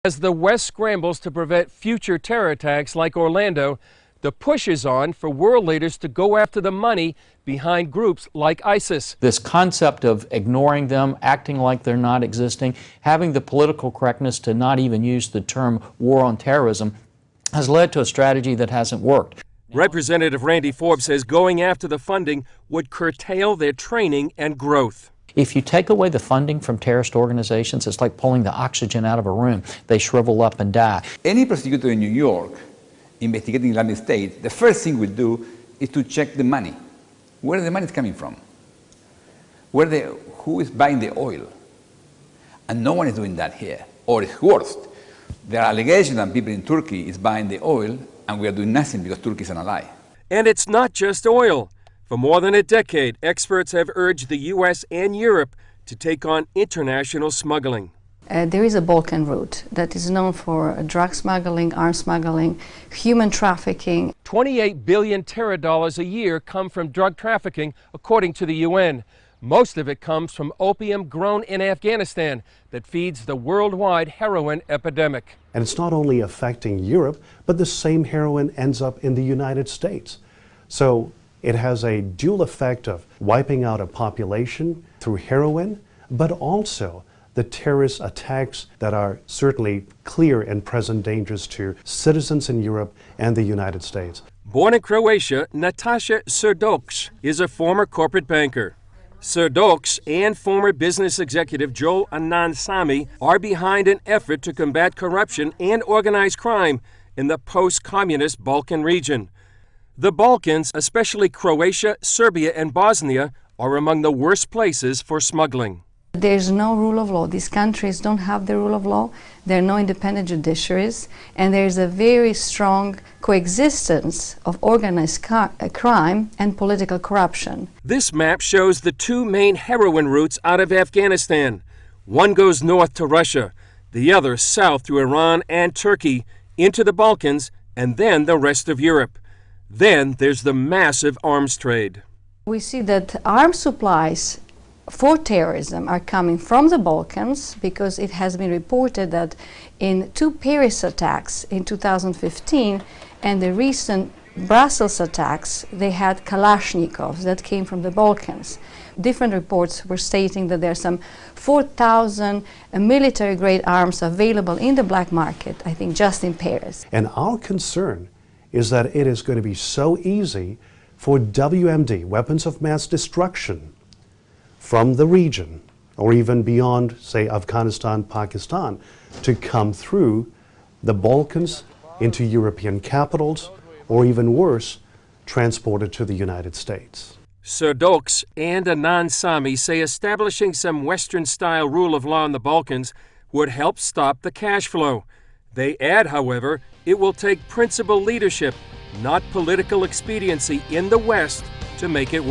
As the West scrambles to prevent future terror attacks like Orlando, the push is on for world leaders to go after the money behind groups like ISIS. This concept of ignoring them, acting like they're not existing, having the political correctness to not even use the term war on terrorism has led to a strategy that hasn't worked. Representative Randy Forbes says going after the funding would curtail their training and growth. If you take away the funding from terrorist organizations, it's like pulling the oxygen out of a room. They shrivel up and die. Any prosecutor in New York investigating Islamic State, the first thing we'll do is to check the money. Where the money is coming from? Who is buying the oil? And no one is doing that here. Or it's worse. There are allegations that people in Turkey is buying the oil, and we are doing nothing because Turkey is an ally. And it's not just oil. For more than a decade, experts have urged the U.S. and Europe to take on international smuggling. There is a Balkan route that is known for drug smuggling, arms smuggling, human trafficking. 28 billion terror dollars a year come from drug trafficking, according to the UN. Most of it comes from opium grown in Afghanistan that feeds the worldwide heroin epidemic. And it's not only affecting Europe, but the same heroin ends up in the United States. So it has a dual effect of wiping out a population through heroin, but also the terrorist attacks that are certainly clear and present dangers to citizens in Europe and the United States. Born in Croatia, Nataša Srdoc is a former corporate banker. Srdoc and former business executive Joel Anand Sami are behind an effort to combat corruption and organized crime in the post-communist Balkan region. The Balkans, especially Croatia, Serbia, and Bosnia, are among the worst places for smuggling. There's no rule of law. These countries don't have the rule of law. There are no independent judiciaries, and there's a very strong coexistence of organized crime and political corruption. This map shows the two main heroin routes out of Afghanistan. One goes north to Russia, the other south through Iran and Turkey into the Balkans, and then the rest of Europe. Then there's the massive arms trade. We see that arms supplies for terrorism are coming from the Balkans because it has been reported that in two Paris attacks in 2015 and the recent Brussels attacks, they had Kalashnikovs that came from the Balkans. Different reports were stating that there are some 4,000 military-grade arms available in the black market, I think just in Paris. And our concern is that it is going to be so easy for WMD, weapons of mass destruction, from the region, or even beyond, say, Afghanistan, Pakistan, to come through the Balkans into European capitals, or even worse, transported to the United States. Srdoc and Anand Sami say establishing some Western-style rule of law in the Balkans would help stop the cash flow. They add, however, it will take principled leadership, not political expediency in the West, to make it work.